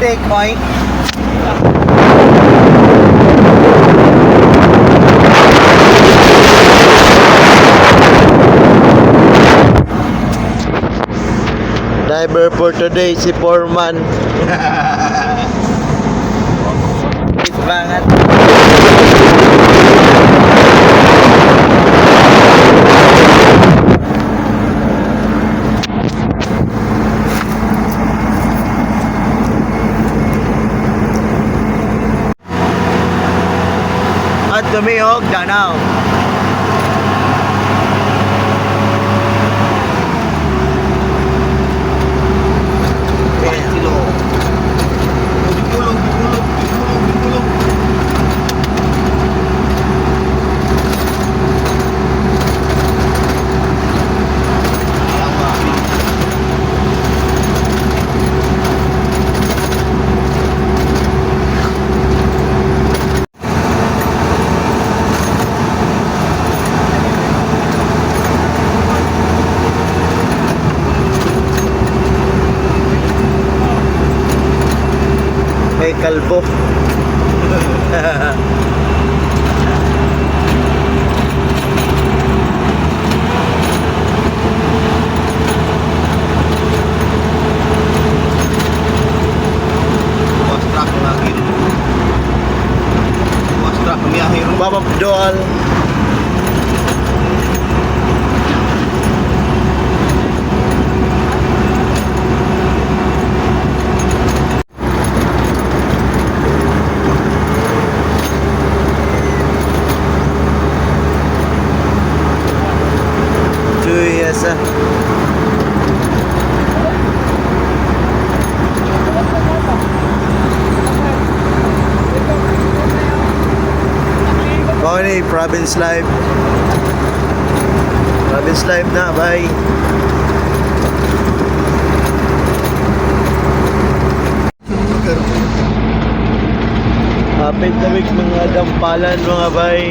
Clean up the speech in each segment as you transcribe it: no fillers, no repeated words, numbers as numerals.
overtake, oink. Driver for today si Foreman. Wait banget. At tumihog Danao. May kalbo. Babab doal. Yes. Pony Province Live. Province Live na, bye. Hapit na week mga dampalan mga bay.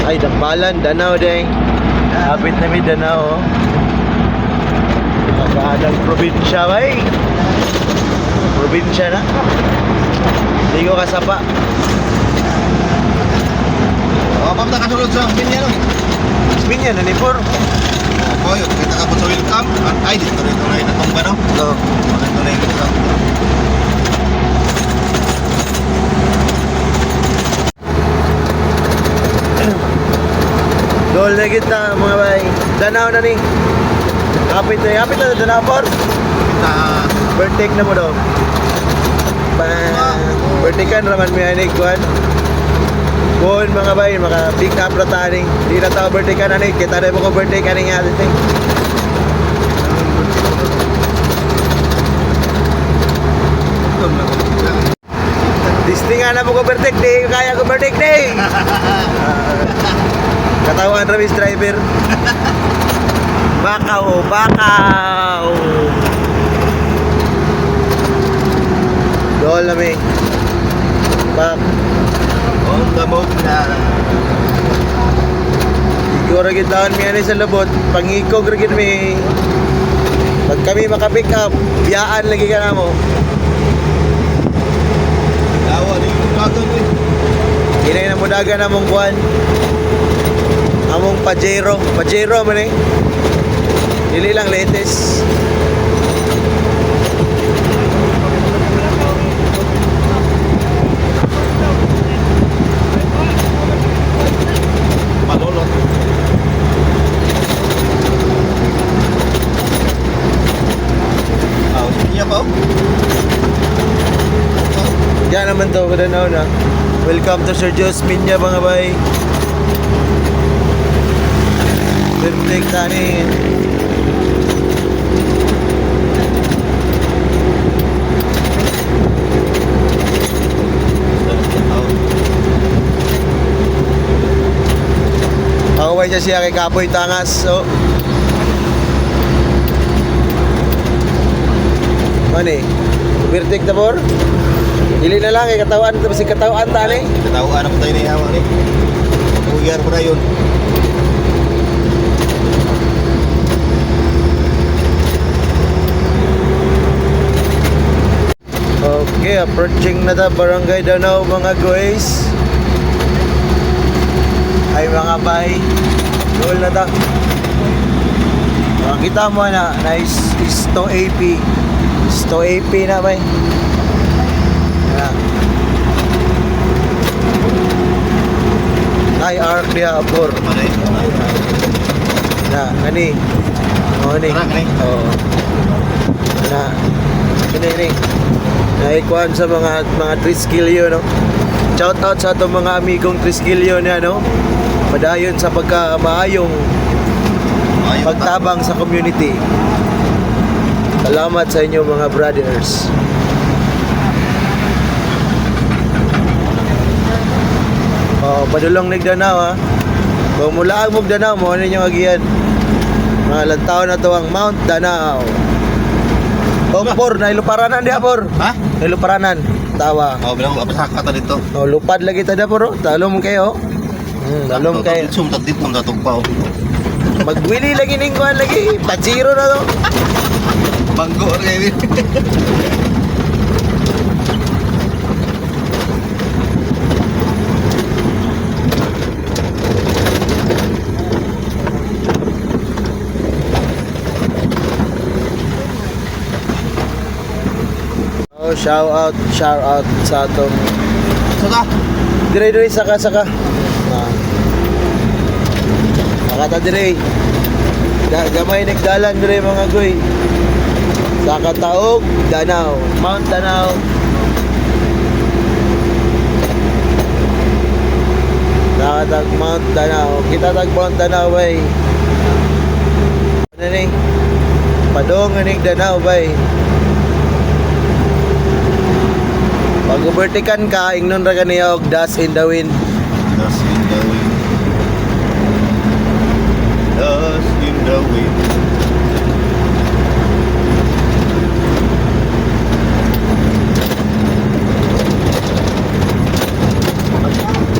Ay, dampalan, Danao deng. Hapit na may Danao. Magkahanang probinsya bay. Probinsya na. Hindi ko kasapa. Pam na kasulod sa Binyan no? Binyan na ni Por. Opo, yung kita ka po sa welcome. Ay, dito rin tuloy na tong no? Oo. Maganda na yung welcome. Dol na kita mga bay. Danao na ni. Hapit na Danao Por. Na Birthday na mo daw. Birthday kan raman may anig kuan. Kuan mga bay, maka pick up na tani. Di na tao birthday ka na ni. Kita na mo ko birthday ka ni nga dito. Disney nga na mo ko birthday day. Kaya ko birthday day. Katawan ramis driver. Bakaw, bakaw. Dol na may. Bak. on the move na. Siguro rin taon may ano sa labot. Pangikog rin may. Pag kami makapick up, biyaan lagi ka na mo. Dawa ni Dragon eh. Hinay na mo daga na mong kuhan. Among Pajero. Pajero man eh. Dili lang latest. Malolot. Niya pa oh. Yan naman to, kada na. Welcome to Sir Josmin niya mga bay. Perfect tanin. Pakaway siya kay Kapoy Tangas. So, mani, birtik na por. Dili na lang kay katawan ito si katawan tani. Katawan na mo tayo ni hawa ni. Uyar pa na yun. Okay, approaching na ta Barangay Danau mga guys. Ay mga bay. Goal na ta. Kita mo na nice is to AP. Is to AP na bay. Yan. Ay arc dia por. Na, kani. Oh ni. Oh. Na. Kini. Naikuan sa mga Triskilyo, no? Shout out sa atong mga amigong Triskilyo niya, no? Padayon sa pagkamaayong pagtabang sa community. Salamat sa inyo mga brothers. Oh, padulong Nigdanao ha. Kung mula ang Mugdanao mo, ano yung agiyan? Mga lantaw na to ang Mount Danao. Oh, por, nailuparanan di por. Ha? Nailuparanan. Tawa. Oh, bilang apasaka ta dito. Oh, lupad lagi tada por. Talom kayo. Talom kayo. Sum tatit mong tatugpaw. Magwili lagi ning kuan lagi. Pajiro na to. Banggo kayo. Oh, shout out sa atong Saka. dire saka. Makata dire. Gamay nagdalan dire mga goy. Sa Kataog, Danau, Mount Danau. Nakatag Mount Danau. Kita tag Mount Danau bay. Ano ni? Padong aning Danau bay. Pag ubertikan ka, ingnon ra kaniya og dust in the wind. Dust in the wind. Dust in the wind.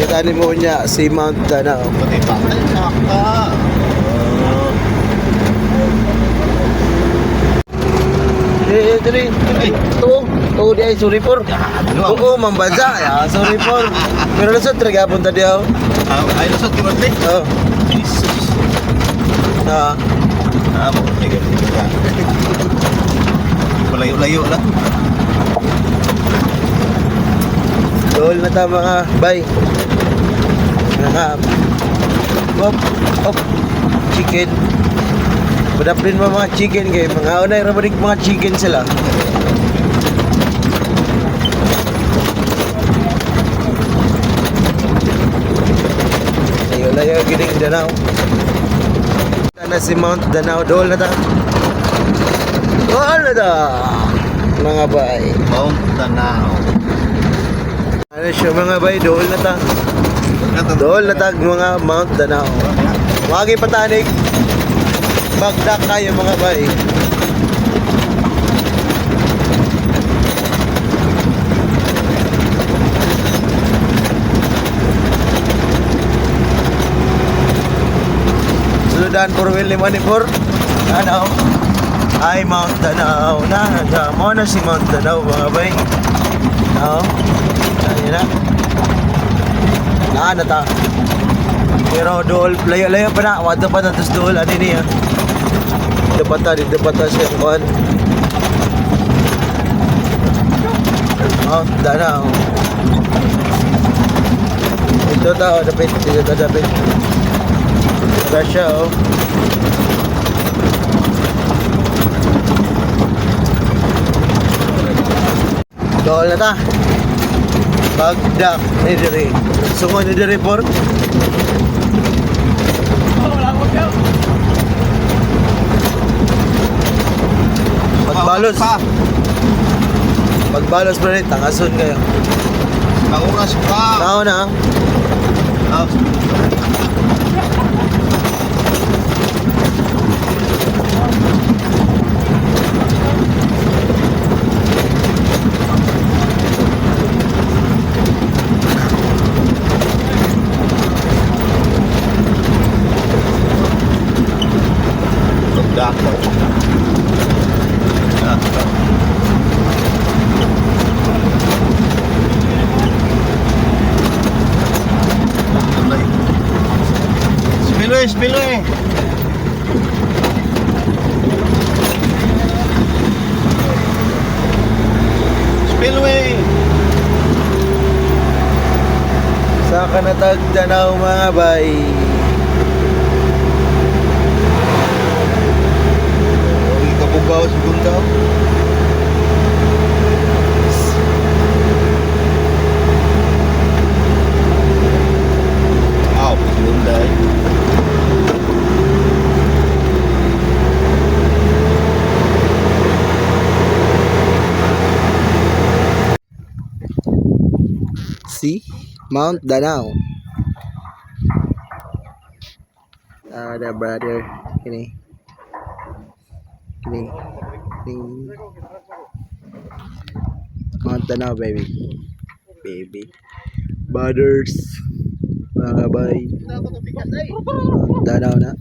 Kita ni mo niya si Mount Danau. Pati patay saka. Diri. Tuo di ay sorry por. Oo, mambaza. Ya, sorry por. Pero lusot talaga punta di ako. Ay, lusot ki Marley. Oh. Jesus. Ah. Sige. Malayo-layo lang. Dol na ta mga bay. Hop. Chicken. Padaplin mo mga chicken kay mga unay rabadik mga chicken sila. Layo gining Danau. Na si Mount Danau dol na ta. Dol na ta. Mga bay. Mount Danau. Ano siya mga bay, dol na ta. Dol na ta mga Mount Danau. Wagi patanig. Bagdak kayo mga bay. Suludan for Will Manipur. Danau. Ay Mount Danau. Mo na si Mount Danau mga bay. No. Ayun na. Na ta. Pero dool layo-layo pa na. Wato pa na tos dool ani niya. Depata siya kon. Oh, Danau. Ito tao dapat dito dapat. Rasya oh. Dool na ta. Bagdak ni diri. Sungo ni diri por. Pagbalos pa rin, tangason kayo. Naungas pa. Nao na. Spillway. Spillway. Sa kanatag Danau mga bay. Ang kabugaw sa Gundaw. Aw, Gunday. See? Mount Danau. The brother. Kini. Kini. Kini. Mount Danau, baby. Baby. Brothers. Mga kabay. Mount Danau na.